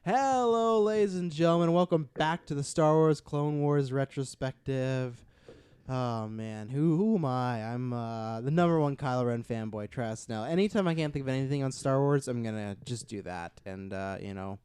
Hello, ladies and gentlemen. Welcome back to the Star Wars Clone Wars retrospective. Oh man, who am I? I'm the number one Kylo Ren fanboy. Trust. Now, anytime I can't think of anything on Star Wars, I'm gonna just do that. And I'm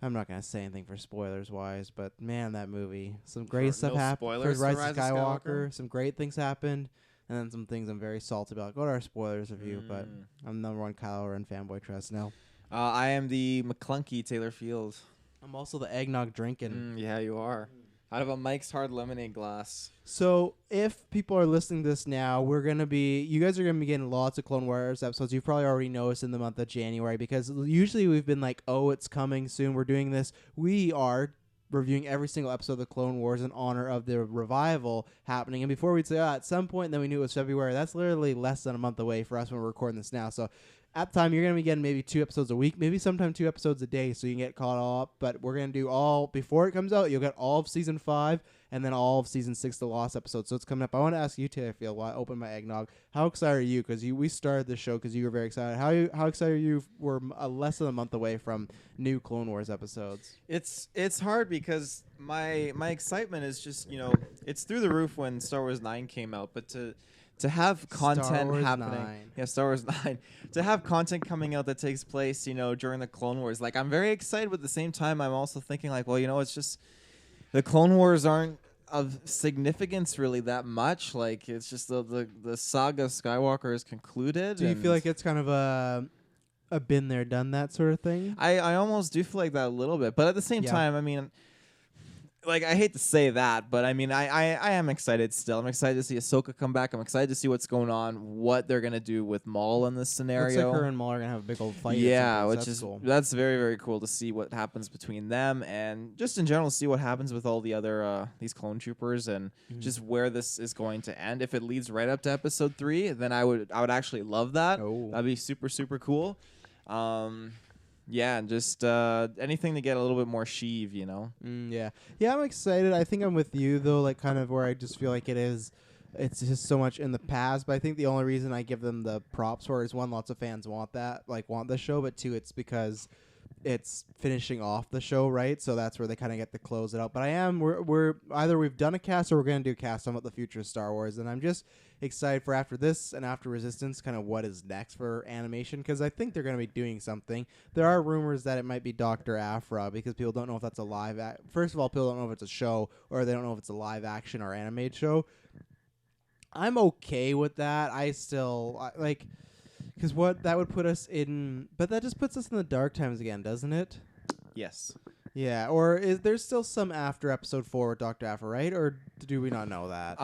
not gonna say anything for spoilers wise, but man, that movie, some great stuff No happened for spoilers Rise for of Rise of Skywalker. Some great things happened, and then some things I'm very salty about. Go to our spoilers review, but I'm the number one Kylo Ren fanboy. Trust. Now, I am the McClunky Taylor Field. I'm also the eggnog drinking. Yeah, you are. Out of a Mike's Hard Lemonade glass. So if people are listening to this now, you guys are gonna be getting lots of Clone Wars episodes. You've probably already noticed in the month of January because usually we've been like, oh, it's coming soon. We're doing this. We are reviewing every single episode of the Clone Wars in honor of the revival happening. And before we'd say, at some point, then we knew it was February. That's literally less than a month away for us when we're recording this now. So at the time, you're going to be getting maybe 2 episodes a week, maybe sometime 2 episodes a day so you can get caught up. But we're going to do all, before it comes out, you'll get all of Season 5 and then all of Season 6, the Lost episode. So it's coming up. I want to ask you, Taylor Field, while I open my eggnog, how excited are you? Because we started the show because you were very excited. How excited are you? We're less than a month away from new Clone Wars episodes. It's hard because my excitement is just, it's through the roof when Star Wars 9 came out, but to have content happening. 9. Yeah, Star Wars 9. To have content coming out that takes place, during the Clone Wars. Like, I'm very excited, but at the same time, I'm also thinking, like, well, it's just the Clone Wars aren't of significance really that much. Like, it's just the saga of Skywalker is concluded. Do you feel like it's kind of a been there, done that sort of thing? I almost do feel like that a little bit. But at the same Yeah. time, I mean, like, I hate to say that, but I mean, I am excited still. I'm excited to see Ahsoka come back. I'm excited to see what's going on, what they're gonna do with Maul in this scenario. Looks like her and Maul are gonna have a big old fight. Yeah, which that's is cool. That's very, very cool to see what happens between them, and just in general see what happens with all the other these clone troopers, and just where this is going to end. If it leads right up to episode 3, then I would actually love that. Oh. That'd be super, super cool. Yeah, and just anything to get a little bit more sheev, Yeah, I'm excited. I think I'm with you though, like kind of where I just feel like it's just so much in the past. But I think the only reason I give them the props for is one, lots of fans want the show, but two, it's because it's finishing off the show, right? So that's where they kind of get to close it out. But we're either we've done a cast or we're gonna do a cast on what the future of Star Wars, and I'm just excited for after this and after Resistance, kind of what is next for animation, because I think they're gonna be doing something. There are rumors that it might be Dr. Aphra because people don't know if that's a live. First of all, people don't know if it's a show or they don't know if it's a live action or animated show. I'm okay with that. Like. Because what that would put us in, but that just puts us in the dark times again, doesn't it? Yes. Yeah, or is there still some after episode 4 with Dr. Aphra, right? Or do we not know that?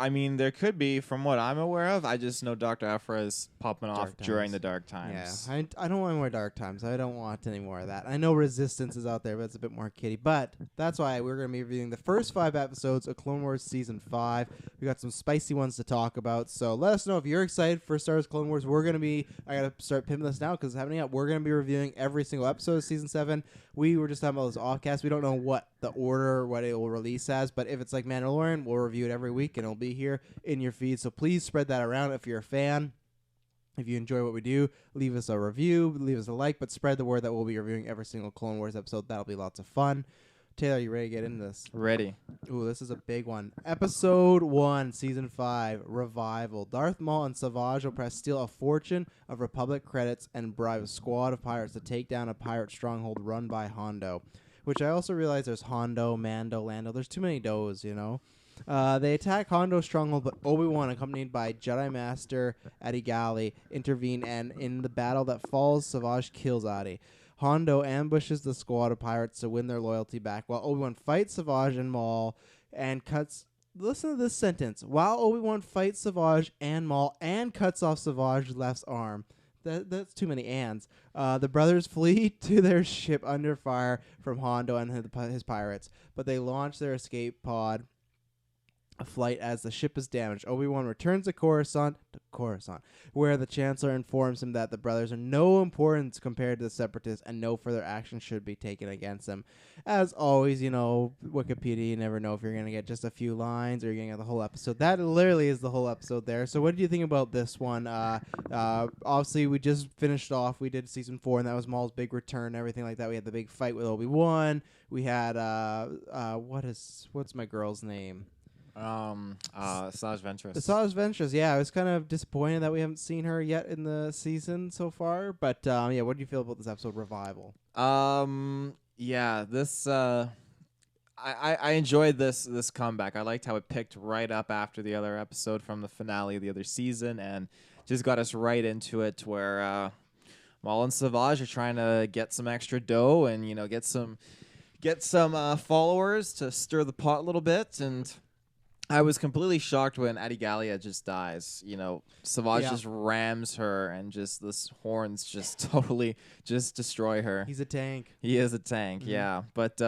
I mean, there could be, from what I'm aware of. I just know Dr. Aphra is popping off during the dark times. Yeah, I don't want more dark times. I don't want any more of that. I know Resistance is out there, but it's a bit more kiddie. But that's why we're going to be reviewing the first 5 episodes of Clone Wars Season 5. We got some spicy ones to talk about. So let us know if you're excited for Star Wars Clone Wars. I got to start pimping this now because it's happening up. We're going to be reviewing every single episode of Season 7. We were just talking about this offcast. We don't know what the order, what it will release as, but if it's like Mandalorian, we'll review it every week and it'll be here in your feed. So please spread that around if you're a fan. If you enjoy what we do, leave us a review, leave us a like, but spread the word that we'll be reviewing every single Clone Wars episode. That'll be lots of fun. Taylor, are you ready to get into this? Ready. Ooh, this is a big one. Episode 1, Season 5, Revival. Darth Maul and Savage Opress steal a fortune of Republic credits and bribe a squad of pirates to take down a pirate stronghold run by Hondo. Which I also realize there's Hondo, Mando, Lando. There's too many does, They attack Hondo's stronghold, but Obi Wan, accompanied by Jedi Master Adi Gali, intervene, and in the battle that falls, Savage kills Adi. Hondo ambushes the squad of pirates to win their loyalty back, while Obi-Wan fights Savage and Maul and cuts... Listen to this sentence. While Obi-Wan fights Savage and Maul and cuts off Savage's left arm. That's too many ands. The brothers flee to their ship under fire from Hondo and his pirates, but they launch their escape pod a flight as the ship is damaged. Obi-Wan returns to Coruscant, where the Chancellor informs him that the brothers are no importance compared to the Separatists and no further action should be taken against them. As always, Wikipedia, you never know if you're going to get just a few lines or you're going to get the whole episode. That literally is the whole episode there. So what did you think about this one? Obviously, we just finished off. We did season 4, and that was Maul's big return, everything like that. We had the big fight with Obi-Wan. We had, what's my girl's name? Asajj Ventress. Asajj Ventress, yeah. I was kind of disappointed that we haven't seen her yet in the season so far. But, yeah, what do you feel about this episode, Revival? Yeah, this, I enjoyed this comeback. I liked how it picked right up after the other episode from the finale of the other season and just got us right into it where, Maul and Savage are trying to get some extra dough and, get some followers to stir the pot a little bit. And I was completely shocked when Adigalia just dies. Savage just rams her and just this horns just totally just destroy her. He's a tank. He is a tank, yeah. But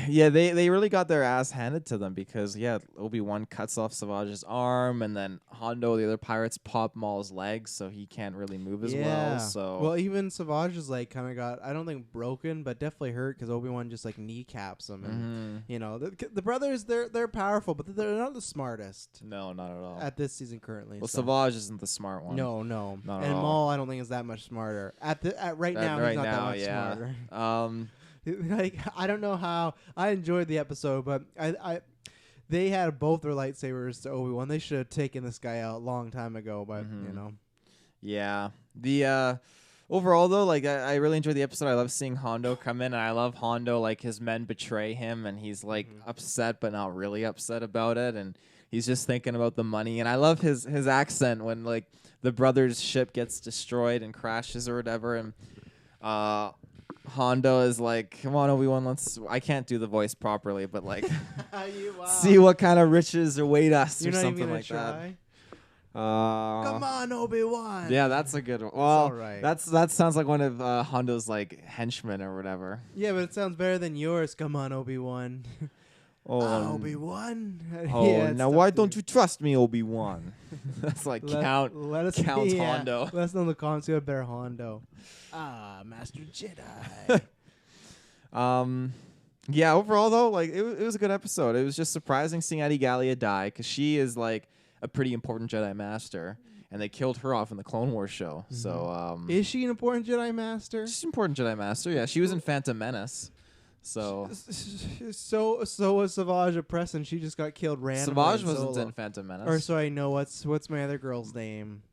yeah, they really got their ass handed to them because Obi-Wan cuts off Savage's arm and then Hondo, the other pirates, pop Maul's legs so he can't really move as well. So even Savage is kind of got, I don't think broken, but definitely hurt because Obi-Wan just kneecaps him. And the brothers, they're powerful, but they're not the smartest. No, not at all. At this season currently. Well, Savage isn't the smart one. No, not and at all. Maul, I don't think is that much smarter. Right now, he's not that much smarter. I don't know how I enjoyed the episode, but they had both their lightsabers to Obi-Wan. They should have taken this guy out a long time ago, but Yeah. The overall though, I really enjoyed the episode. I love seeing Hondo come in, and I love Hondo, his men betray him and he's upset but not really upset about it, and he's just thinking about the money. And I love his accent when the brothers' ship gets destroyed and crashes or whatever, and Hondo is come on, Obi-Wan, I can't do the voice properly, but see what kind of riches await us. You're or not something even like try? that. Come on, Obi-Wan. Yeah, that's a good one. Well, all right. That sounds like one of Hondo's henchmen or whatever. Yeah, but it sounds better than yours. Come on, Obi-Wan. Obi-Wan. Now why don't you trust me, Obi-Wan? That's Count Hondo. Let us know in the comments who had better Hondo. Master Jedi. Yeah, overall though, it was a good episode. It was just surprising seeing Adigalia die because she is a pretty important Jedi Master, and they killed her off in the Clone Wars show. Mm-hmm. So is she an important Jedi Master? She's an important Jedi Master. Yeah, she was in Phantom Menace. So was Savage oppressed, and she just got killed randomly. Savage wasn't in Phantom Menace. Or sorry, no. What's my other girl's name?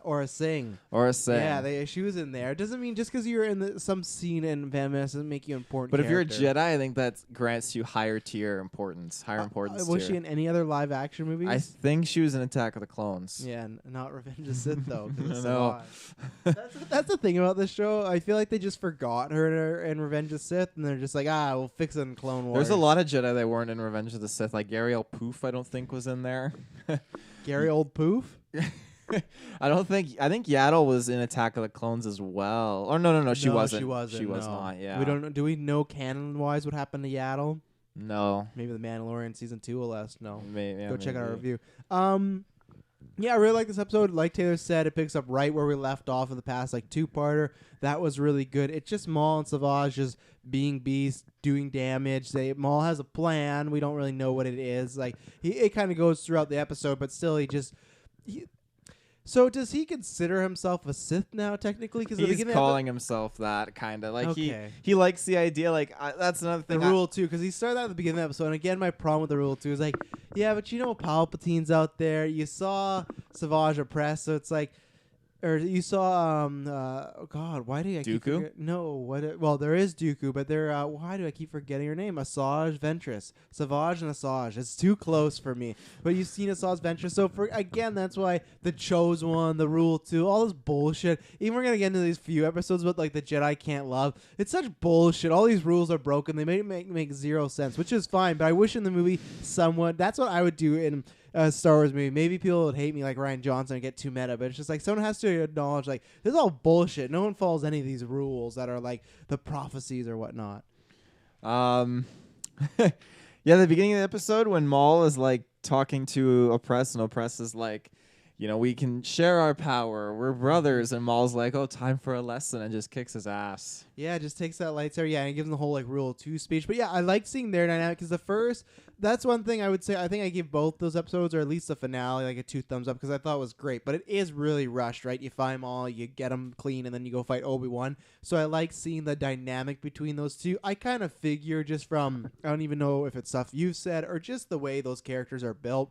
Or Singh. Yeah, she was in there. It doesn't mean just because you're in some scene in Van Menace doesn't make you important. But if you're a Jedi, I think that grants you higher importance. Was she in any other live action movies? I think she was in Attack of the Clones. Yeah, not Revenge of the Sith though. No. That's the thing about this show. I feel like they just forgot her in Revenge of the Sith, and they're just we'll fix it in Clone Wars. There's a lot of Jedi that weren't in Revenge of the Sith. Gariel Poof, I don't think was in there. Gary Old Poof. I think Yaddle was in Attack of the Clones as well. Or no, she wasn't. She was not. Yeah. We don't know. Do we know canon wise what happened to Yaddle? No. Maybe the Mandalorian season 2 will let us know. Go check out our review. Yeah, I really like this episode. Like Taylor said, it picks up right where we left off in the past, two-parter. That was really good. It's just Maul and Savage just being beasts, doing damage. Maul has a plan. We don't really know what it is. It kind of goes throughout the episode, but still So does he consider himself a Sith now, technically? Because he's calling himself that, kind of. Okay. He likes the idea. That's another thing. The Rule 2, because he started that at the beginning of the episode. And again, my problem with the Rule 2 is yeah, but Palpatine's out there. You saw Savage oppressed, so it's or you saw God, why do I keep Dooku? No, well, there is Dooku, but why do I keep forgetting her name? Asajj Ventress. Savage and Asajj. It's too close for me. But you've seen Asajj Ventress, so that's why the Chose One, the Rule 2, all this bullshit. Even we're gonna get into these few episodes about the Jedi can't love. It's such bullshit. All these rules are broken. They make zero sense, which is fine. But I wish in the movie that's what I would do in Star Wars movie. Maybe people would hate me like Ryan Johnson and get too meta, but it's just someone has to acknowledge this is all bullshit. No one follows any of these rules that are the prophecies or whatnot. Yeah, the beginning of the episode when Maul is like talking to Oppress, and Oppress is like, we can share our power. We're brothers. And Maul's like, oh, time for a lesson, and just kicks his ass. Yeah, just takes that lightsaber. Yeah, and gives him the whole like Rule of Two speech. But yeah, I like seeing their dynamic because that's one thing I would say. I think I gave both those episodes, or at least the finale, like a 2 thumbs up because I thought it was great. But it is really rushed, right? You find Maul, you get him clean, and then you go fight Obi Wan. So I like seeing the dynamic between those two. I kind of figure just from, I don't even know if it's stuff you've said or just the way those characters are built,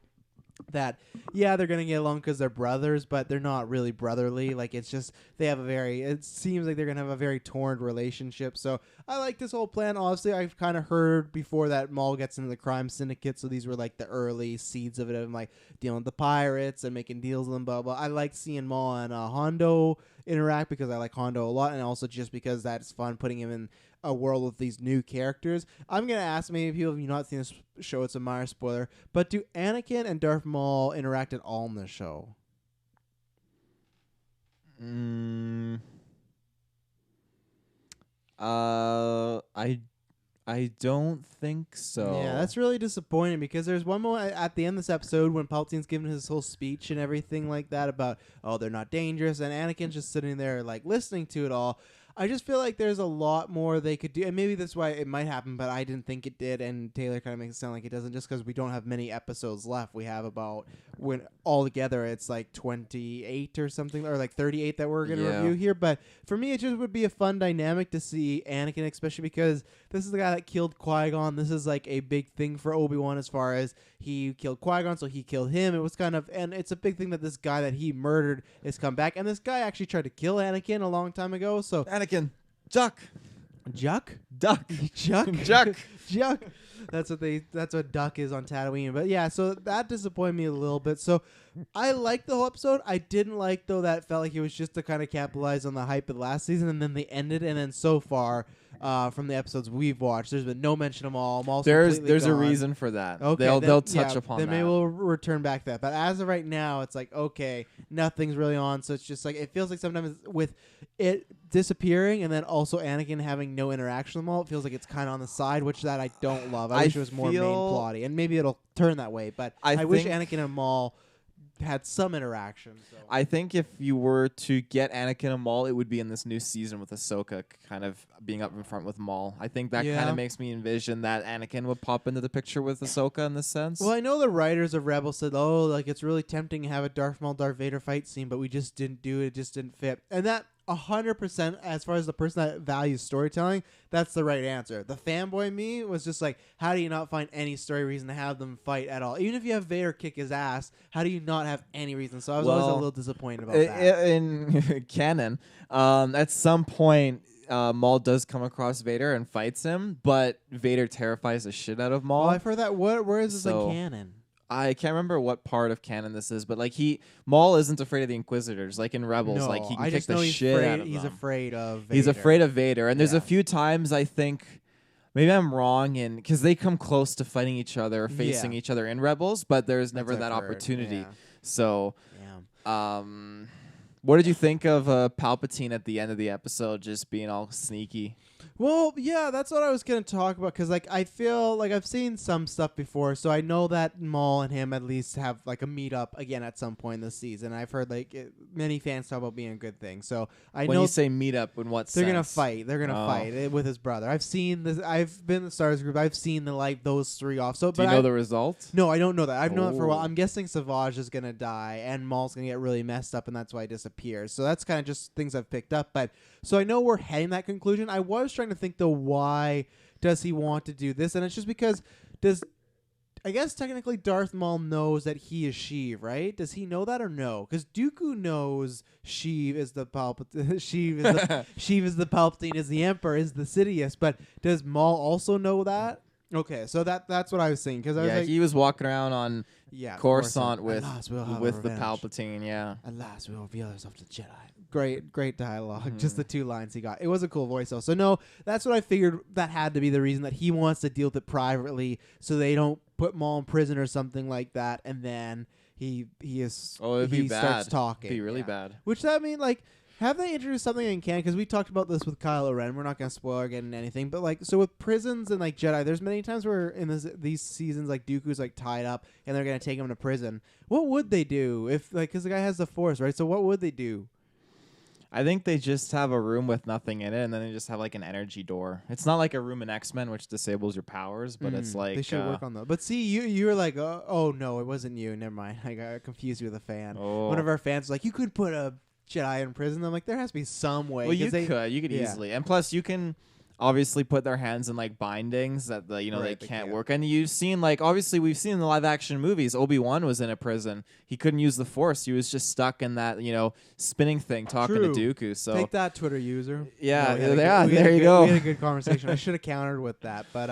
that they're gonna get along because they're brothers, but they're not really brotherly. Like, it's just it seems like they're gonna have a very torn relationship. So I like this whole plan. Honestly, I've kind of heard before that Maul gets into the crime syndicate, so these were like the early seeds of it, of like dealing with the pirates and making deals with them, blah blah. I like seeing Maul and Hondo interact because I like Hondo a lot, and also just because that's fun putting him in a world with these new characters. I'm gonna ask, maybe people, if you've not seen this show, it's a minor spoiler, but do Anakin and Darth Maul interact at all in the show? I don't think so. Yeah, that's really disappointing because there's one moment at the end of this episode when Palpatine's giving his whole speech and everything like that about, oh, they're not dangerous, and Anakin's just sitting there like listening to it all. I just feel like there's a lot more they could do, and maybe that's why it might happen, but I didn't think it did, and Taylor kind of makes it sound like it doesn't just because we don't have many episodes left. We have about, when altogether it's like 28 or something, or like 38 that we're going to review here, but for me it just would be a fun dynamic to see Anakin, especially because this is the guy that killed Qui-Gon. This is like a big thing for Obi Wan as far as he killed Qui-Gon, so he killed him. It was kind of, and it's a big thing that this guy that he murdered has come back, and this guy actually tried to kill Anakin a long time ago, so Anakin, Juck. Duck. Juck. That's what Duck is on Tatooine. But yeah, so that disappointed me a little bit. So I liked the whole episode. I didn't like, though, that it felt like it was just to kind of capitalize on the hype of the last season, and then they ended. And then so far, from the episodes we've watched, there's been no mention of Maul. Maul's there's gone. a reason for that. Okay, they'll touch upon then that. maybe we'll return back to that. But as of right now, it's like, okay, nothing's really on. So it's just like, it feels like sometimes with it disappearing and then also Anakin having no interaction with Maul, it feels like it's kind of on the side, which that I don't love. I wish it was more main plotty, and maybe it'll turn that way. But I wish Anakin and Maul had some interaction. So. I think if you were to get Anakin and Maul, it would be in this new season with Ahsoka kind of being up in front with Maul. I think that kind of makes me envision that Anakin would pop into the picture with Ahsoka in this sense. Well, I know the writers of Rebels said, oh, like it's really tempting to have a Darth Maul, Darth Vader fight scene, but we just didn't do it. It just didn't fit. And that 100%, as far as the person that values storytelling, that's the right answer. The fanboy me was just like, how do you not find any story reason to have them fight at all? Even if you have Vader kick his ass, how do you not have any reason? So I was always a little disappointed about that. In canon, at some point, Maul does come across Vader and fights him, but Vader terrifies the shit out of Maul. Well, I've heard that. Where is this in canon? I can't remember what part of canon this is, but like Maul isn't afraid of the Inquisitors, like in Rebels. No, like he can I kick just the know shit out of he's them. afraid of Vader. He's afraid of Vader, and there's a few times I think maybe I'm wrong, because they come close to fighting each other, or facing each other in Rebels, but there's never that opportunity. Yeah. So, what did you think of Palpatine at the end of the episode, just being all sneaky? Well, yeah, that's what I was going to talk about, because like I feel like I've seen some stuff before, so I know that Maul and him at least have like a meetup again at some point this season. I've heard like many fans talk about being a good thing, so I know when you say meetup, in what they're sense? gonna fight. They're gonna fight with his brother. I've seen this. I've been in the Stars group. I've seen those three off. So, do you know the result? No, I don't know that. I've known it for a while. I'm guessing Savage is gonna die, and Maul's gonna get really messed up, and that's why he disappears. So that's kind of just things I've picked up. But so I know we're heading that conclusion. I was trying to think though, why does he want to do this? And it's just because I guess technically Darth Maul knows that he is Sheev, right? Does he know that or no? Because Dooku knows Sheev is the Palpatine. Sheev is the Palpatine, is the Emperor, is the Sidious. But does Maul also know that? Okay, so that's what I was saying. Because I was like, he was walking around on Coruscant with the Palpatine. Yeah, alas, we will reveal ourselves to the Jedi. Great dialogue. Just the 2 lines he got. It was a cool voice though. So no, that's what I figured. That had to be the reason, that he wants to deal with it privately, so they don't put Maul in prison or something like that. And then he starts talking. It'd be really bad. Which that mean like. Have they introduced something in canon? Because we talked about this with Kylo Ren. We're not going to spoil or get into anything. But, like, so with prisons and, like, Jedi, there's many times where in these seasons, like, Dooku's, like, tied up and they're going to take him to prison. What would they do if, like, because the guy has the Force, right? So what would they do? I think they just have a room with nothing in it, and then they just have, like, an energy door. It's not like a room in X-Men, which disables your powers, but it's like... They should work on that. But see, you were like, oh, no, it wasn't you. Never mind. I got confused with a fan. Oh. One of our fans was like, you could put a Jedi in prison. I'm like, there has to be some way. Well, you could easily, and plus you can obviously put their hands in like bindings that they can't work. And you've seen obviously we've seen in the live action movies, Obi Wan was in a prison. He couldn't use the Force. He was just stuck in that spinning thing talking to Dooku. So take that, Twitter user. Yeah, no, there you go. We had a good conversation. I should have countered with that, but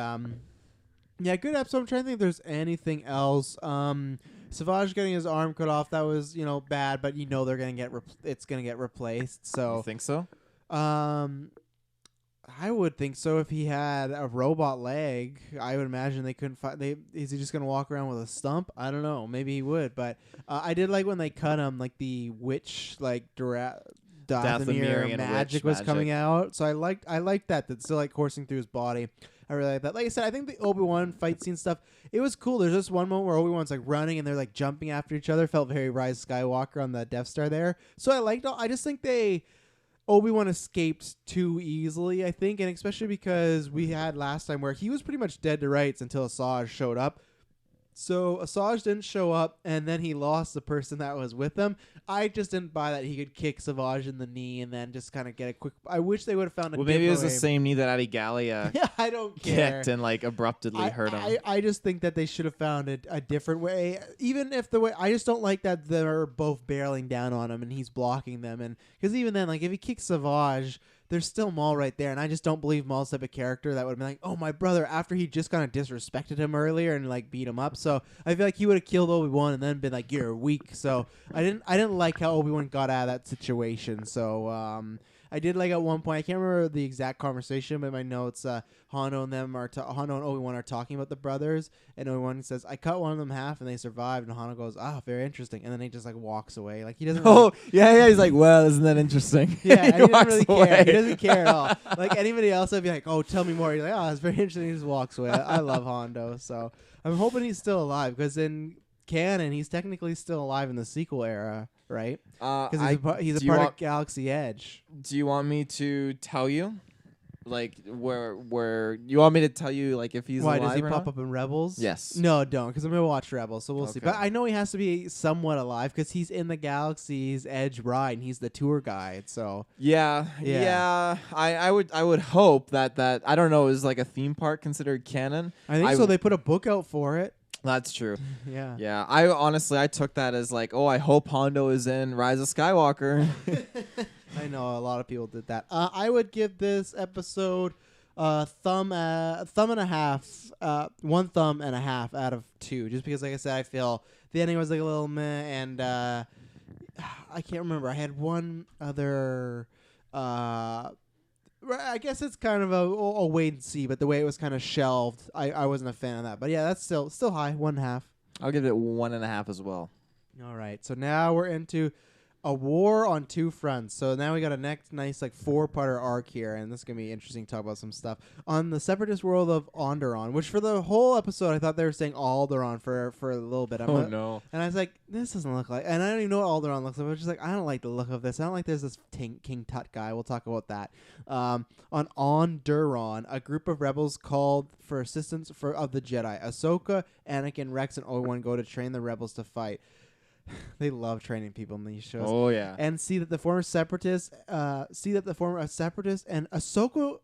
yeah, good episode. I'm trying to think if there's anything else. Savage getting his arm cut off, that was, bad, but they're going to get it's going to get replaced. So you think so? I would think so. If he had a robot leg, I would imagine they couldn't find. Is he just going to walk around with a stump? I don't know. Maybe he would, but I did like when they cut him, like the witch, Dathomir magic was coming out. So I liked that. That's still coursing through his body. I really like that. Like I said, I think the Obi-Wan fight scene stuff, it was cool. There's just one moment where Obi-Wan's running and they're jumping after each other. Felt very Rise Skywalker on the Death Star there. So I liked I just think Obi-Wan escaped too easily, I think, and especially because we had last time where he was pretty much dead to rights until Asajj showed up. So Asajj didn't show up, and then he lost the person that was with him. I just didn't buy that he could kick Savage in the knee and then just kind of get a quick... I wish they would have found a different way. Maybe it was the same knee that Adi Gallia yeah, I don't care. kicked and abruptly hurt him. I just think that they should have found a different way. Even if the way... I just don't like that they're both barreling down on him and he's blocking them. And because even then, if he kicks Savage... There's still Maul right there, and I just don't believe Maul's type of character that would have been oh, my brother, after he just kind of disrespected him earlier and beat him up. So I feel like he would have killed Obi-Wan and then been you're weak. So I didn't like how Obi-Wan got out of that situation. So I did at one point, I can't remember the exact conversation, but in my notes, Hondo and Obi-Wan are talking about the brothers, and Obi-Wan says, I cut one of them half and they survived, and Hondo goes, very interesting, and then he just walks away. He doesn't yeah, he's well, isn't that interesting? Yeah, he doesn't really care. He doesn't care at all. Anybody else would be tell me more. He's it's very interesting. He just walks away. I love Hondo, so I'm hoping he's still alive, because in canon, he's technically still alive in the sequel era, right? Because he's a part of Galaxy Edge. Do you want me to tell you? Where you want me to tell you if he's alive? Why does he or pop not? up in Rebels? Yes. No, don't, because I'm gonna watch Rebels, so we'll see. Okay. But I know he has to be somewhat alive because he's in the Galaxy's Edge ride and he's the tour guide. So yeah. I would hope that I don't know, is a theme park considered canon? I think so. They put a book out for it. That's true. Yeah. Yeah. I took that as I hope Hondo is in Rise of Skywalker. I know a lot of people did that. I would give this episode thumb and a half, 1 thumb and a half out of 2, just because, I said, I feel the ending was a little meh, and I can't remember. I had one other. I guess it's kind of a wait and see, but the way it was kind of shelved, I wasn't a fan of that. But yeah, that's still high, 1.5. I'll give it 1.5 as well. All right, so now we're into a war on 2 fronts. So now we got a nice 4-parter arc here, and this is going to be interesting to talk about some stuff. On the separatist world of Onderon, which for the whole episode, I thought they were saying Alderaan for a little bit. No. And I was like, this doesn't look like... And I don't even know what Alderaan looks like. I was just I don't like the look of this. I don't like there's this King Tut guy. We'll talk about that. On Onderon, a group of rebels called for assistance of the Jedi. Ahsoka, Anakin, Rex, and Obi-Wan go to train the rebels to fight. They love training people in these shows. Oh yeah. And see that the former separatist and Ahsoka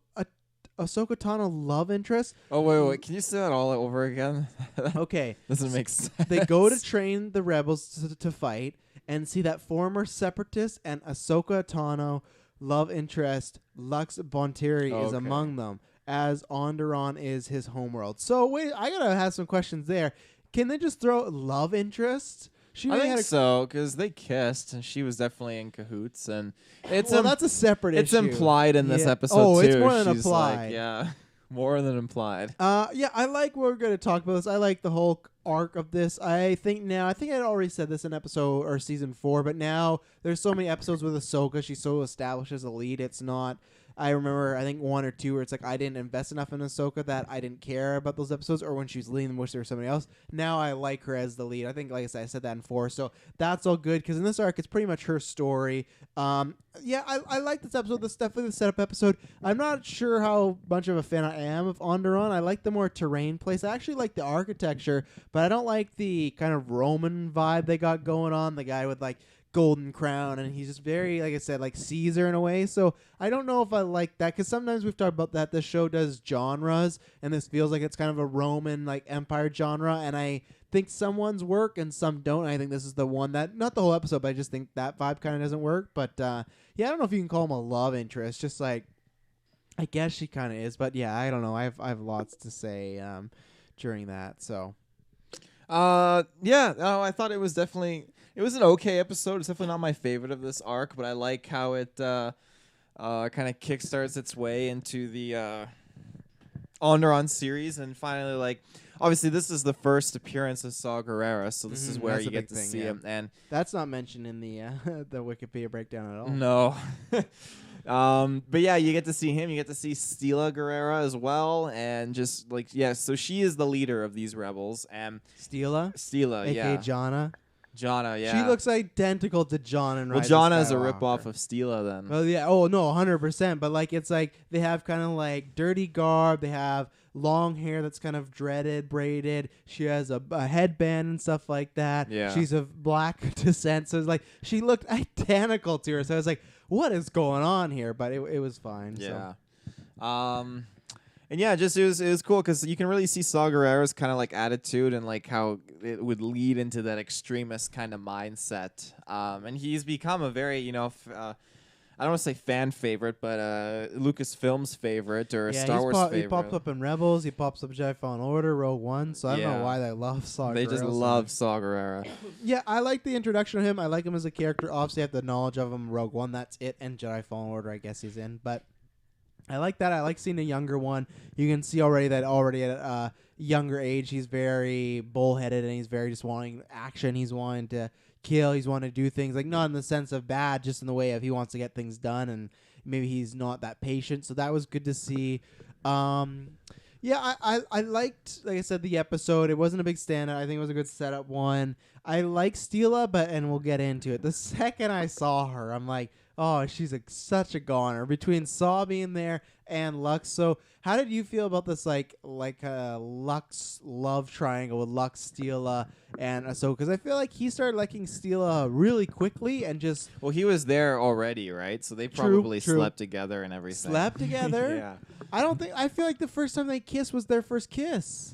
Tano love interest. Oh wait, can you say that all over again? Okay. Doesn't make sense. They go to train the rebels to fight, and see that former separatist and Ahsoka Tano love interest Lux Bonteri is among them, as Onderon is his homeworld. So wait, I gotta have some questions there. Can they just throw love interest? I think so, because they kissed, and she was definitely in cahoots, and that's a separate issue. It's implied in this episode, too. too. It's more than She's implied. yeah. More than implied. Yeah, I like what we're going to talk about this. I like the whole arc of this. I think I'd already said this in episode or season 4, but now there's so many episodes with Ahsoka. She's so established as a lead. It's not. I remember, I think 1 or 2 where it's like I didn't invest enough in Ahsoka that I didn't care about those episodes, or when she's leading, wish there was somebody else. Now I like her as the lead. I think, like I said that in 4, so that's all good because in this arc, it's pretty much her story. Yeah, I like this episode. This is definitely the setup episode. I'm not sure how much of a fan I am of Onderon. I like the more terrain place. I actually like the architecture, but I don't like the kind of Roman vibe they got going on. The guy with like golden crown, and he's just very, like I said, like Caesar in a way. So I don't know if I like that, because sometimes we've talked about that this show does genres, and this feels like it's kind of a Roman like empire genre, and I think some ones work and some don't. I think this is the one that, not the whole episode, but I just think that vibe kind of doesn't work. But yeah, I don't know if you can call him a love interest, just like I guess she kind of is, but yeah, I don't know. I have lots to say during that. So yeah, no, I thought it was an okay episode. It's definitely not my favorite of this arc, but I like how it kind of kickstarts its way into the Onderon series, and finally, like, obviously this is the first appearance of Saw Gerrera, so this is where you get to see him, and that's not mentioned in the the Wikipedia breakdown at all. No. But yeah, you get to see him. You get to see Stila Guerrera as well, and just like, yeah, so she is the leader of these rebels, and Stila, aka yeah, Jana, yeah. She looks identical to John and Rise Jana of is a Skywalker. ripoff of Stila then. Well, yeah. Oh no, 100%. But like, it's like they have kind of like dirty garb. They have long hair that's kind of dreaded, braided. She has a headband and stuff like that. Yeah. She's of black descent, so it's like she looked identical to her. So I was like, what is going on here? But it was fine. Yeah. So. And yeah, just it was cool because you can really see Saw Gerrera's kind of like attitude and like how it would lead into that extremist kind of mindset. And he's become a very, I don't want to say fan favorite, but Lucasfilm's favorite or a Star Wars favorite. He pops up in Rebels. He pops up in Jedi Fallen Order, Rogue One. So I don't know why they love Saw Gerrera. They just love Saw Gerrera. Yeah, I like the introduction of him. I like him as a character. Obviously, I have the knowledge of him. Rogue One, that's it. And Jedi Fallen Order, I guess he's in. But I like that. I like seeing a younger one. You can see already that already at a younger age, he's very bullheaded and he's very just wanting action. He's wanting to kill. He's wanting to do things, like not in the sense of bad, just in the way of he wants to get things done, and maybe he's not that patient. So that was good to see. Yeah, I liked, like I said, the episode. It wasn't a big standout. I think it was a good setup one. I like Stila, and we'll get into it. The second I saw her, I'm like, oh, she's such a goner between Saw being there and Lux. So how did you feel about this, like a Lux love triangle with Lux, Stila, and Ahsoka? Because I feel like he started liking Stila really quickly and just... Well, he was there already, right? So they probably slept together and everything. Slept together? Yeah. I feel like the first time they kissed was their first kiss.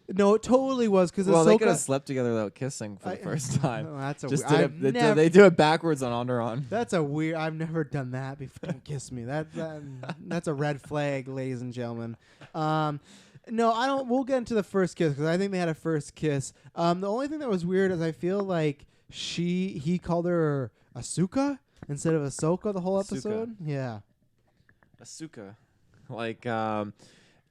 No, it totally was, because Ahsoka, they could have Ahsoka... slept together without kissing for the first time. Oh, that's a just weird... they do it backwards on Onderon. That's a weird... I've never done that before. Don't kiss me. That's a red flag, ladies and gentlemen. No, I don't... We'll get into the first kiss, because I think they had a first kiss. The only thing that was weird is I feel like he called her Asuka instead of Ahsoka the whole episode. Yeah. Asuka. Like,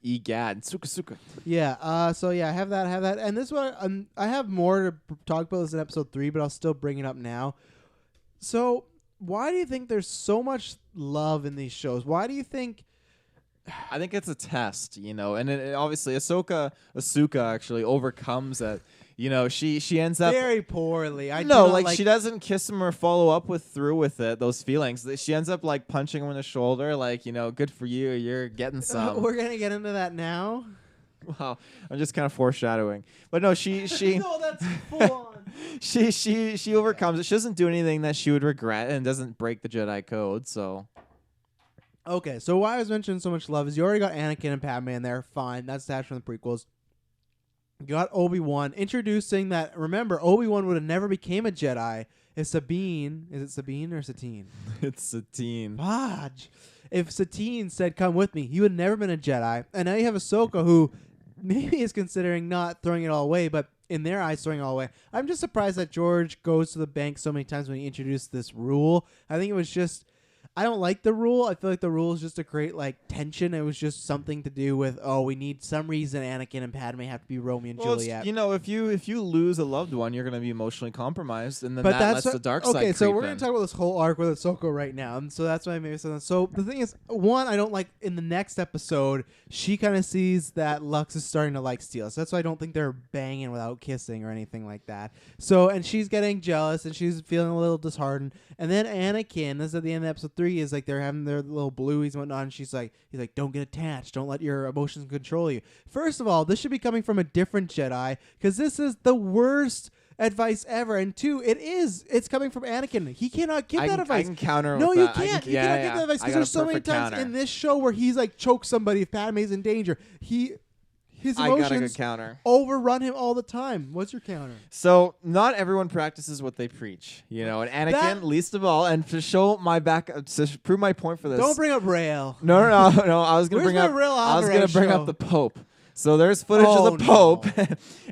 Egad, Suka. Yeah. So yeah, I have that, and this one, I have more to talk about this in episode 3, but I'll still bring it up now. So, why do you think there's so much love in these shows? Why do you think? I think it's a test, and it obviously Asuka actually overcomes it. She ends up very poorly. She doesn't kiss him or follow up through with it. Those feelings. She ends up like punching him in the shoulder, like, good for you. You're getting some. We're gonna get into that now. Wow, I'm just kind of foreshadowing. But no, she no, that's full on. she overcomes it. She doesn't do anything that she would regret, and doesn't break the Jedi code. So. Okay, so why I was mentioning so much love is you already got Anakin and Padme in there. Fine, that's attached from the prequels. You got Obi Wan introducing that. Remember, Obi Wan would have never became a Jedi if Sabine. Is it Sabine or Satine? It's Satine. Fudge. If Satine said, "Come with me," he would have never been a Jedi. And now you have Ahsoka, who maybe is considering not throwing it all away, but in their eyes, throwing it all away. I'm just surprised that George goes to the bank so many times when he introduced this rule. I think it was just. I don't like the rule. I feel like the rule is just to create like tension. It was just something to do with we need some reason Anakin and Padme have to be Romeo and Juliet. If you lose a loved one, you're gonna be emotionally compromised, and then But that lets the dark side. Okay, so creep we're gonna in. talk about this whole arc with Ahsoka right now, and so that's why I maybe said that. So the thing is, one, I don't like in the next episode. She kind of sees that Lux is starting to like Steele, so that's why I don't think they're banging without kissing or anything like that. So and she's getting jealous and she's feeling a little disheartened. And then Anakin, this is at the end of episode 3, is like they're having their little blueies and whatnot, and he's like, don't get attached, don't let your emotions control you. First of all, this should be coming from a different Jedi because this is the worst advice ever, and two, it's coming from Anakin. He cannot give that advice. I can counter. No, with you that. can't. You cannot give that advice because there's so many times in this show where he's like choked somebody if Padme's in danger. His emotions overrun him all the time. What's your counter? So not everyone practices what they preach, and Anakin least of all. And to show my to prove my point for this, don't bring up Rail. No. I was gonna bring up the Pope. So there's footage of the Pope,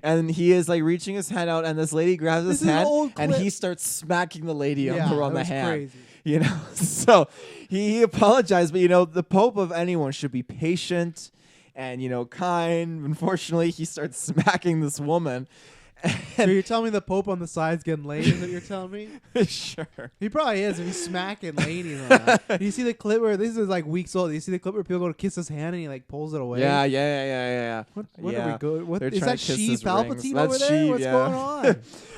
and he is like reaching his hand out, and this lady grabs his hand, and he starts smacking the lady on the hand. Crazy. So he apologized, but the Pope of anyone should be patient and kind. Unfortunately, he starts smacking this woman. So you're telling me the Pope on the side's getting laid? Is that what you're telling me? Sure. He probably is if he's smacking lady. Do you see the clip where this is like weeks old? Do you see the clip where people go to kiss his hand and he like pulls it away? Yeah. What are we good? What They're is that? Sheev Palpatine over there? Sheev, What's going on?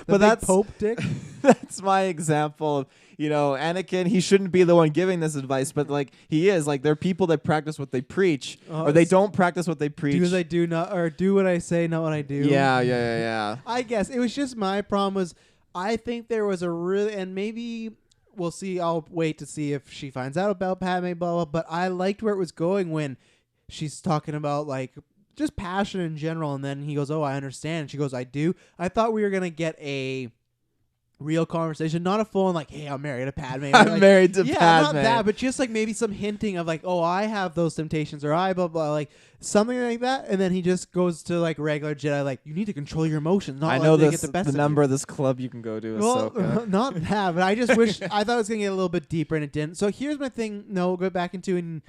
But that's Pope dick. That's my example of Anakin. He shouldn't be the one giving this advice, but like he is. Like there are people that practice what they preach, or they don't practice what they preach. Do as I do, not or do what I say, not what I do. Yeah. I guess it was just my problem was I think there was a really, and maybe we'll see. I'll wait to see if she finds out about Padme, blah blah. But I liked where it was going when she's talking about like just passion in general, and then he goes, "Oh, I understand." And she goes, "I do." I thought we were gonna get a real conversation, not a full on like, "Hey, I'm married to Padme." I'm married to Padme. Not that, but just like maybe some hinting of like, "Oh, I have those temptations," or "I blah blah," like something like that. And then he just goes to like regular Jedi, like, "You need to control your emotions." Not I know they this. get the best the number of this club you can go to. Well, not that, but I just wish I thought it was gonna get a little bit deeper, and it didn't. So here's my thing. No, we'll go back into in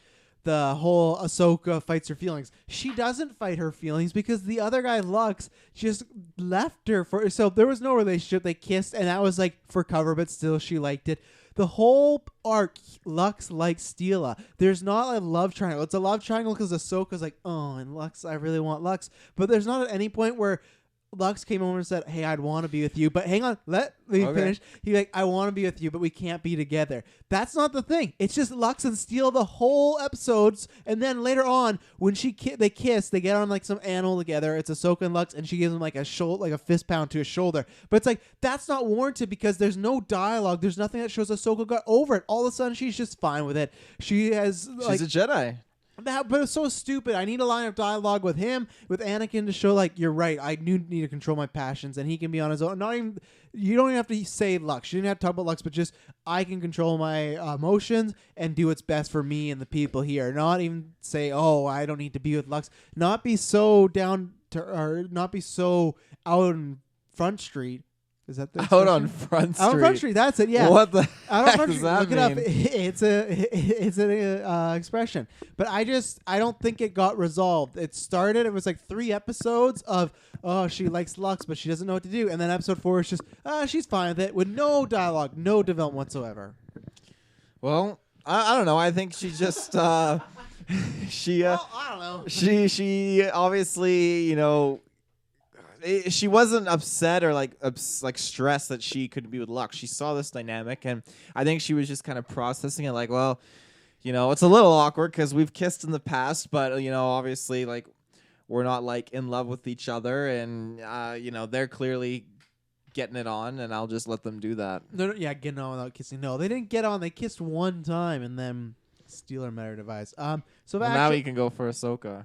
the whole Ahsoka fights her feelings. She doesn't fight her feelings because the other guy, Lux, just left her for. So there was no relationship. They kissed, and that was like for cover, but still she liked it. The whole arc, Lux likes Steela. There's not a love triangle. It's a love triangle because Ahsoka's like, "Oh, and Lux, I really want Lux," but there's not at any point where Lux came over and said, "Hey, I'd want to be with you, but hang on, let me finish." He like, "I want to be with you, but we can't be together." That's not the thing. It's just Lux and Steele the whole episodes, and then later on when they kiss, they get on like some animal together. It's Ahsoka and Lux, and she gives him like a fist pound to his shoulder. But it's like that's not warranted because there's no dialogue. There's nothing that shows Ahsoka got over it. All of a sudden, she's just fine with it. She's a Jedi. But it's so stupid. I need a line of dialogue with him, with Anakin, to show like you're right. I do need to control my passions, and he can be on his own. You don't even have to say Lux. You didn't have to talk about Lux, but just I can control my emotions and do what's best for me and the people here. Not even say, "Oh, I don't need to be with Lux." Not be so not be so out in Front Street. Is that the Out on Front Street? Out on Front Street. That's it. Yeah. What the heck does that mean? Look it up. It's an expression. But I don't think it got resolved. It started. It was like 3 episodes of she likes Lux, but she doesn't know what to do. And then episode 4 is just she's fine with it with no dialogue, no development whatsoever. Well, I don't know. I think she just I don't know. She obviously she wasn't upset or like stressed that she couldn't be with Lux. She saw this dynamic, and I think she was just kind of processing it like, well, it's a little awkward because we've kissed in the past, but obviously like we're not like in love with each other, and they're clearly getting it on, and I'll just let them do that. Getting on without kissing. No, they didn't get on. They kissed one time, and then Steele met her device. Now you can go for Ahsoka.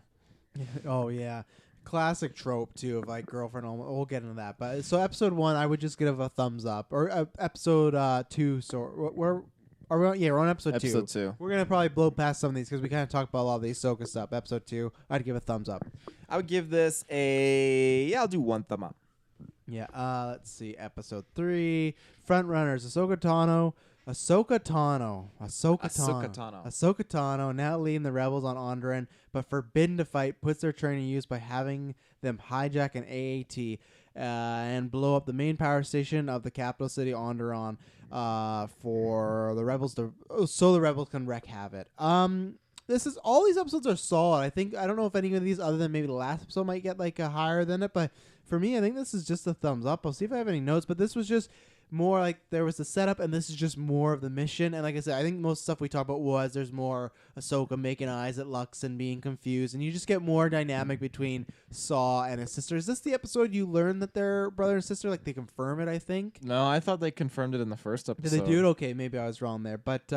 Oh yeah. Classic trope too of like girlfriend. We'll get into that, but so episode 1, I would just give a thumbs up, or episode 2. So we're on episode 2. Episode 2. We're gonna probably blow past some of these because we kind of talked about a lot of the Ahsoka stuff. Episode 2, I'd give a thumbs up. I would give this I'll do 1 thumb up. Yeah. Let's see. Episode 3, front runners: Ahsoka Tano, Ahsoka Tano. Ahsoka Tano. Ahsoka Tano, now leading the rebels on Onderon, but forbidden to fight, puts their training use by having them hijack an AAT and blow up the main power station of the capital city Onderon for the rebels so the rebels can wreak havoc. This is all these episodes are solid. I don't know if any of these other than maybe the last episode might get like a higher than it, but for me, I think this is just a thumbs up. I'll see if I have any notes, but this was just more like there was the setup, and this is just more of the mission. And like I said, I think most stuff we talked about there's more Ahsoka making eyes at Lux and being confused, and you just get more dynamic between Saw and his sister. Is this the episode you learn that they're brother and sister? Like they confirm it, I think. No, I thought they confirmed it in the first episode. Did they do it? Okay, maybe I was wrong there. But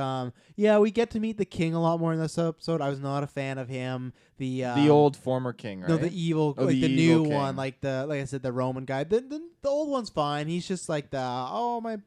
yeah, we get to meet the king a lot more in this episode. I was not a fan of him. The old former king, right? No, the evil, Oh, like the evil new king. one, like I said, the Roman guy. The old one's fine. He's just like my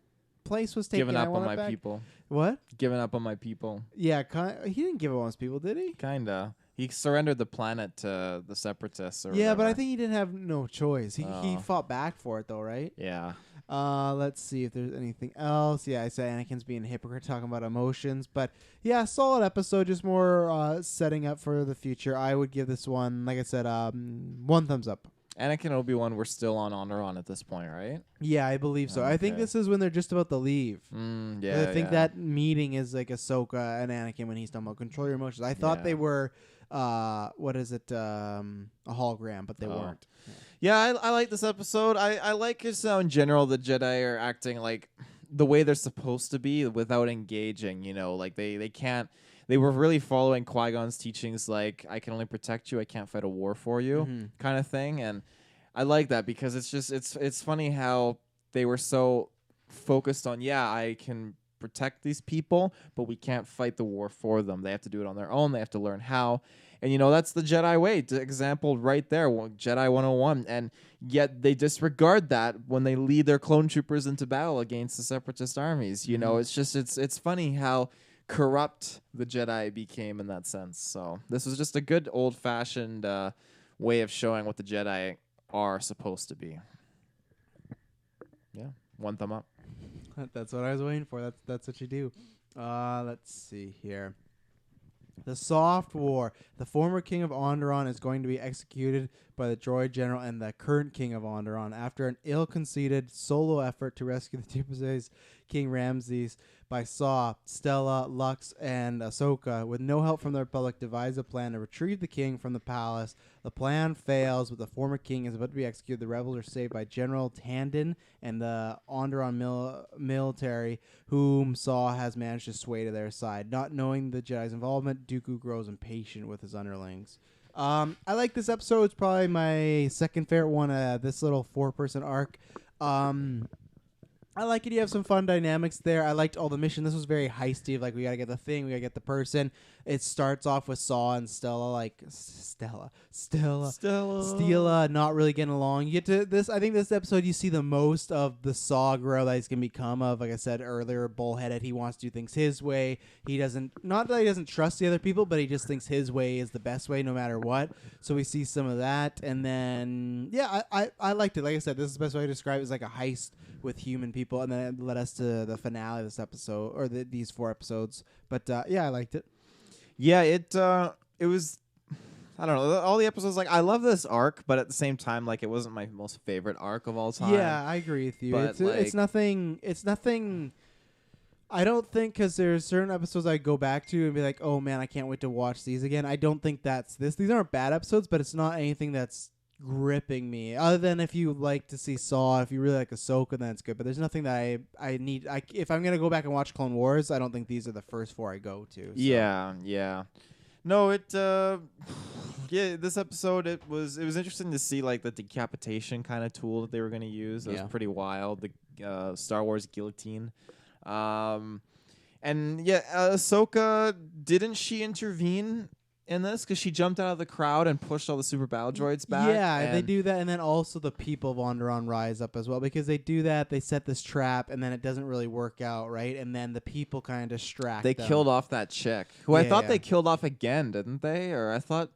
place was taken. Giving up I on want it my back. people. What? Giving up on my people. Yeah, he didn't give up on his people, did he? Kinda. He surrendered the planet to the separatists. Or Yeah, but I whatever. think he didn't have no choice. He Oh. fought back for it though, right? Yeah. Let's see if there's anything else. Yeah, I said Anakin's being a hypocrite talking about emotions, but yeah, solid episode. Just more setting up for the future. I would give this one, like I said, 1 thumbs up. Anakin and Obi Wan were still on Onderon at this point, right? Yeah, I believe so. I think Okay. this is when they're just about to leave. Yeah. I think that meeting is like Ahsoka and Anakin when he's talking about control your emotions. I thought Yeah. they were, what is it, a hologram, but they Oh. weren't. Yeah, I like this episode. I like just how in general the Jedi are acting like the way they're supposed to be without engaging. You know, like they can't. They were really following Qui-Gon's teachings, like I can only protect you, I can't fight a war for you, Mhm. kind of thing. And I like that because it's just it's funny how they were so focused on I can protect these people, but we can't fight the war for them. They have to do it on their own. They have to learn how. And, that's the Jedi way, example right there, Jedi 101. And yet they disregard that when they lead their clone troopers into battle against the separatist armies. It's just, it's funny how corrupt the Jedi became in that sense. So this was just a good old-fashioned way of showing what the Jedi are supposed to be. Yeah, 1 thumb up. That's what I was waiting for. That's what you do. Let's see here. The Soft War. The former king of Onderon is going to be executed by the droid general and the current king of Onderon after an ill-conceived solo effort to rescue the Tupace's King Ramses by Saw, Stella, Lux, and Ahsoka. With no help from the Republic, devise a plan to retrieve the king from the palace. The plan fails, but the former king is about to be executed. The rebels are saved by General Tandon and the Onderon military, whom Saw has managed to sway to their side. Not knowing the Jedi's involvement, Dooku grows impatient with his underlings. I like this episode. It's probably my second favorite one. This little 4-person arc. I like it. You have some fun dynamics there. I liked all the mission. This was very heisty. Like, we got to get the thing. We got to get the person. It starts off with Saw and Stella, Stella not really getting along. You get to this. I think this episode you see the most of the Saw grow that he's going to become of. Like I said earlier, bullheaded. He wants to do things his way. He doesn't, not that he doesn't trust the other people, but he just thinks his way is the best way no matter what. So we see some of that. And then, yeah, I liked it. Like I said, this is the best way to describe it. It's like a heist with human people, and then it led us to the finale of this episode, or these 4 episodes. But yeah, I liked it. Yeah, it was, I don't know, all the episodes, like, I love this arc, but at the same time, like, it wasn't my most favorite arc of all time. Yeah, I agree with you. But, It's nothing. I don't think, because there's certain episodes I go back to and be like, oh man, I can't wait to watch these again. I don't think that's this. These aren't bad episodes, but it's not anything that's gripping me. Other than if you like to see Saw, if you really like Ahsoka, then it's good. But there's nothing that I need. If I'm gonna go back and watch Clone Wars, I don't think these are the first 4 I go to. So. Yeah. No, yeah, this episode it was interesting to see like the decapitation kind of tool that they were gonna use. It was pretty wild. The Star Wars guillotine. And yeah, Ahsoka, didn't she intervene in this because she jumped out of the crowd and pushed all the super battle droids back? Yeah, they do that, and then also the people of Onderon rise up as well because they do that. They set this trap, and then it doesn't really work out, right? And then the people kind of distract. They them. killed off that chick who I Yeah, thought yeah. they killed off again, didn't they? Or I thought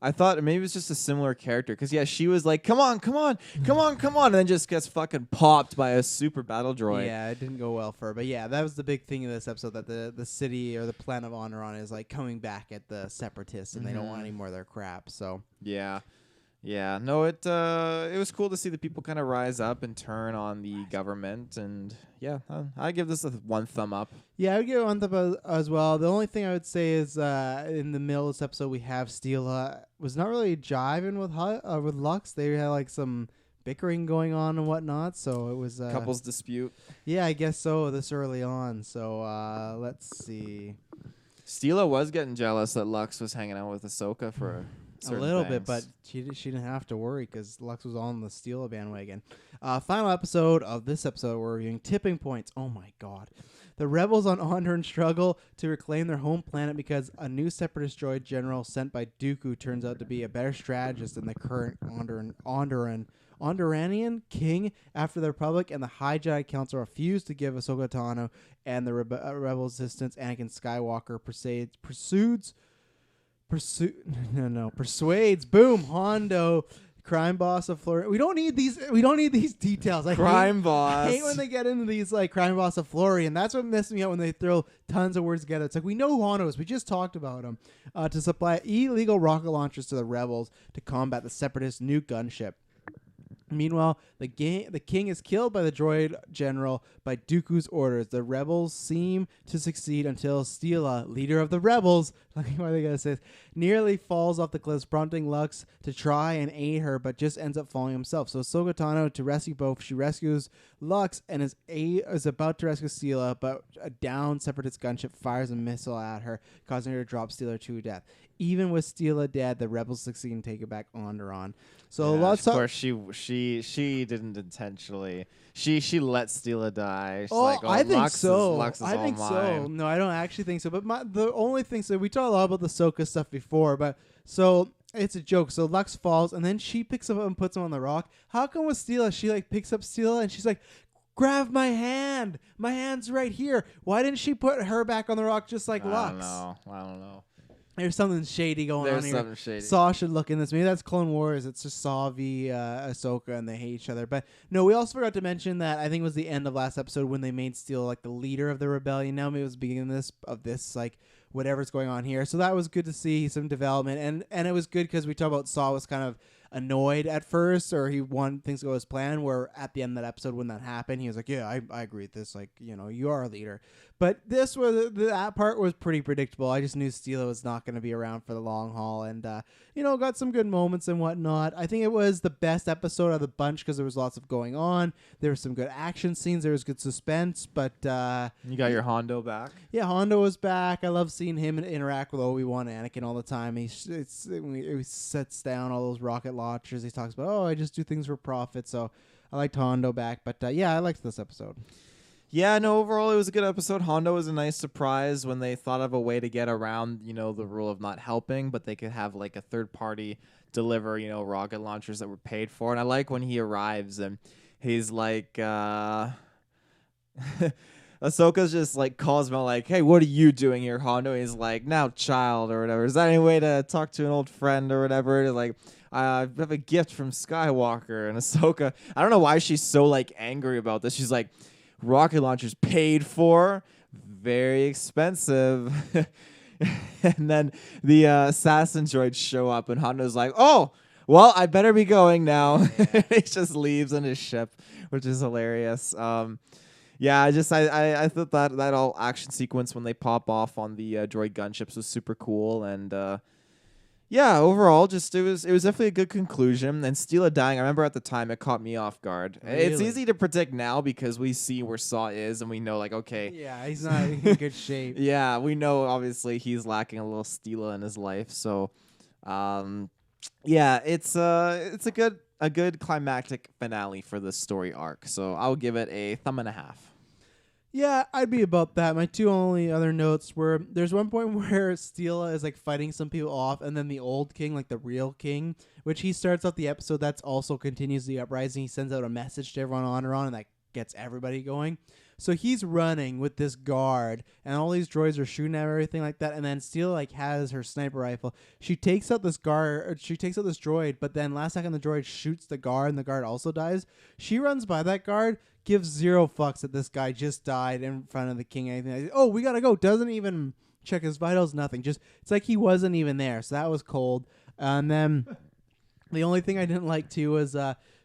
I thought maybe it was just a similar character because she was like, "Come on, come on, come on, come on," and then just gets fucking popped by a super battle droid. Yeah, it didn't go well for her. But yeah, that was the big thing in this episode, that the city or the planet of Onderon is like coming back at the Separatists, and they don't want any more of their crap. So Yeah. Yeah, no, it was cool to see the people kind of rise up and turn on the government, and I give this a 1 thumb up. yeah, I would give it one thumb as well. The only thing I would say is in the middle of this episode we have Steela was not really jiving with Lux. They had like some bickering going on and whatnot, so it was Couples dispute. Yeah, I guess so. This early on, so let's see. Steela was getting jealous that Lux was hanging out with Ahsoka for A little bit, but she didn't have to worry because Lux was on the Steela bandwagon. Final episode of this episode, we're reviewing Tipping Points. Oh my god. The rebels on Onderon struggle to reclaim their home planet because a new separatist droid general sent by Dooku turns out to be a better strategist than the current Onderanian king after the Republic and the High Jedi Council refused to give Ahsoka Tano and the rebel assistants Anakin Skywalker persuades boom Hondo, crime boss of Florida. We don't need these details. Boss. I hate when they get into these like crime boss of Florian. That's what messes me out when they throw tons of words together. It's like we know who Hondo is. We just talked about him to supply illegal rocket launchers to the rebels to combat the separatist new gunship. Meanwhile, the king is killed by the droid general by Dooku's orders. The rebels seem to succeed until Steela, leader of the rebels, like why they gotta say this, nearly falls off the cliffs, prompting Lux to try and aid her, but just ends up falling himself. So Ahsoka Tano, to rescue both, she rescues Lux and is about to rescue Steela, but a downed separatist gunship fires a missile at her, causing her to drop Steela to her death. Even with Steela dead, the rebels succeed in taking back Onderon. So of course she didn't intentionally. She let Steela die. She's like, I think Lux so. Lux is I think all so. mine. No, I don't actually think so. But the only thing, so we talked a lot about the Ahsoka stuff before, but so it's a joke. So Lux falls, and then she picks him up and puts him on the rock. How come with Steela, she like picks up Steela and she's like, grab my hand. My hand's right here. Why didn't she put her back on the rock just like Lux? I don't know. There's something shady going on here. There's something shady. Saw should look in this. Maybe that's Clone Wars. It's just Saw v. Ahsoka, and they hate each other. But no, we also forgot to mention that I think it was the end of last episode when they made Steele like the leader of the rebellion. Now maybe it was the beginning of this like whatever's going on here. So that was good to see some development, and it was good because we talked about Saw was kind of annoyed at first, or he wanted things to go as planned, where at the end of that episode when that happened, he was like, yeah, I agree with this, like, you know, you are a leader. But this was that part was pretty predictable. I just knew Steela was not going to be around for the long haul, and got some good moments and whatnot. I think it was the best episode of the bunch because there was lots of going on. There was some good action scenes. There was good suspense, but you got your Hondo back. Yeah, Hondo was back. I love seeing him interact with Obi Wan and Anakin all the time. He sets down all those rocket launchers. He talks about, I just do things for profit. So I liked Hondo back, but I liked this episode. Yeah, no, overall it was a good episode. Hondo was a nice surprise when they thought of a way to get around, the rule of not helping, but they could have like a third party deliver, rocket launchers that were paid for. And I like when he arrives and he's like, Ahsoka's just like calls him out like, hey, what are you doing here, Hondo? And he's like, now, child, or whatever. Is that any way to talk to an old friend or whatever? And like, I have a gift from Skywalker. And Ahsoka, I don't know why she's so like angry about this. She's like, rocket launchers paid for, very expensive. And then the assassin droids show up and Hondo's like, oh, well, I better be going now. He just leaves on his ship, which is hilarious. I thought that all action sequence when they pop off on the droid gunships was super cool. And overall, it was definitely a good conclusion. And Steela dying, I remember at the time it caught me off guard. Really? It's easy to predict now because we see where Saw is and we know like, okay. Yeah, he's not in good shape. Yeah, we know obviously he's lacking a little Steela in his life. So, it's a good climactic finale for this story arc. So I'll give it a 1.5. Yeah, I'd be about that. My two only other notes were there's one point where Steela is like fighting some people off, and then the old king, like the real king, which he starts off the episode, that's also continues the uprising. He sends out a message to everyone on Onderon, and that gets everybody going. So he's running with this guard, and all these droids are shooting at everything like that. And then Steele like has her sniper rifle. She takes out this guard. She takes out this droid, but then last second the droid shoots the guard, and the guard also dies. She runs by that guard, gives zero fucks that this guy just died in front of the king. Anything? Like, oh, we gotta go. Doesn't even check his vitals. Nothing. Just it's like he wasn't even there. So that was cold. And then the only thing I didn't like too was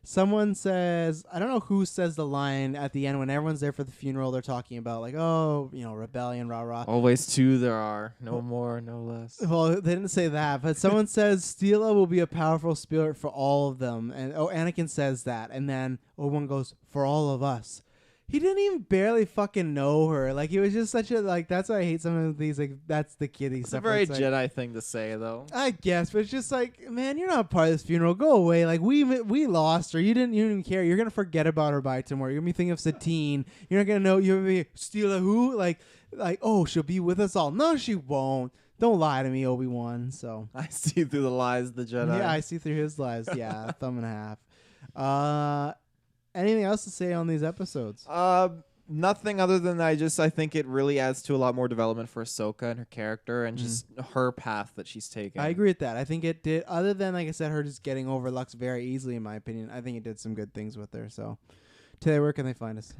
someone says, I don't know who says the line at the end when everyone's there for the funeral. They're talking about like, oh, rebellion, rah rah. Always two there are, no more, no less. Well, they didn't say that, but someone says Steela will be a powerful spirit for all of them, and Anakin says that, and then Obi-Wan goes, for all of us. He didn't even barely fucking know her. Like, it was just such a, like, that's why I hate some of these, like, that's the kiddie It's stuff. a very like, Jedi thing to say, though. I guess, but it's just like, man, you're not part of this funeral. Go away. Like, we lost her. You didn't even care. You're going to forget about her by tomorrow. You're going to be thinking of Satine. You're not going to know. You're going to be, Steela who? Like, oh, she'll be with us all. No, she won't. Don't lie to me, Obi-Wan. So I see through the lies of the Jedi. yeah, I see through his lies. Yeah, thumb and a half. Anything else to say on these episodes? Nothing other than I think it really adds to a lot more development for Ahsoka and her character and just her path that she's taken. I agree with that. I think it did, other than, like I said, her just getting over Lux very easily, in my opinion, I think it did some good things with her. So, Taylor, where can they find us?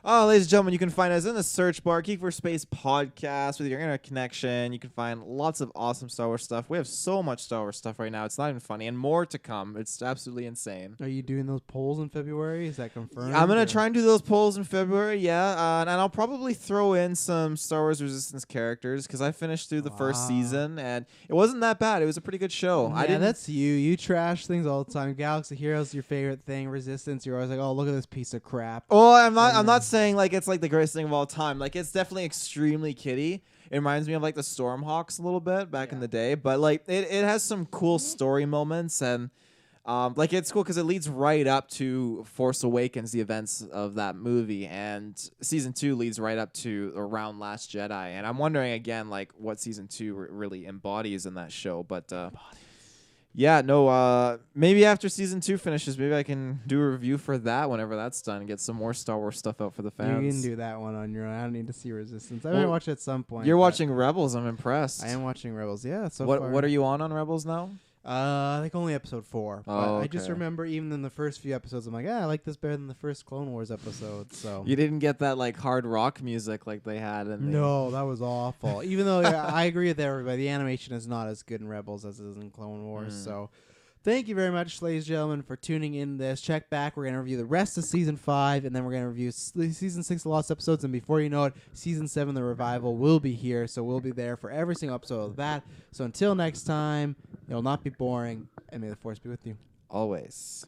Ladies and gentlemen, you can find us in the search bar, Geek for Space Podcast, with your internet connection. You can find lots of awesome Star Wars stuff. We have so much Star Wars stuff right now. It's not even funny, and more to come. It's absolutely insane. Are you doing those polls in February? Is that confirmed? I'm going to try and do those polls in February, yeah. And I'll probably throw in some Star Wars Resistance characters, because I finished through the first season, and it wasn't that bad. It was a pretty good show. Yeah, that's you. You trash things all the time. Galaxy Heroes your favorite thing. Resistance, you're always like, oh, look at this piece of crap. Oh, I'm not saying like it's like the greatest thing of all time. Like, it's definitely extremely kiddie. It reminds me of like the Stormhawks a little bit back in the day, but like it has some cool story moments, and like it's cool because it leads right up to Force Awakens, the events of that movie, and season 2 leads right up to around Last Jedi. And I'm wondering again like what season 2 really embodies in that show, but. Yeah, no, maybe after season 2 finishes, maybe I can do a review for that whenever that's done and get some more Star Wars stuff out for the fans. You can do that one on your own. I don't need to see Resistance. I might watch it at some point. You're watching Rebels. I'm impressed. I am watching Rebels. Yeah, so what far. What are you on Rebels now? I think only episode 4. But Oh, I just okay. remember even in the first few episodes, I'm like, I like this better than the first Clone Wars episode. So You didn't get that like hard rock music like they had in no, that was awful. Even though I agree with everybody, the animation is not as good in Rebels as it is in Clone Wars. So thank you very much, ladies and gentlemen, for tuning in this. Check back. We're going to review the rest of Season 5, and then we're going to review Season 6, the lost episodes. And before you know it, Season 7, the revival, will be here. So we'll be there for every single episode of that. So until next time, it will not be boring, and may the Force be with you. Always.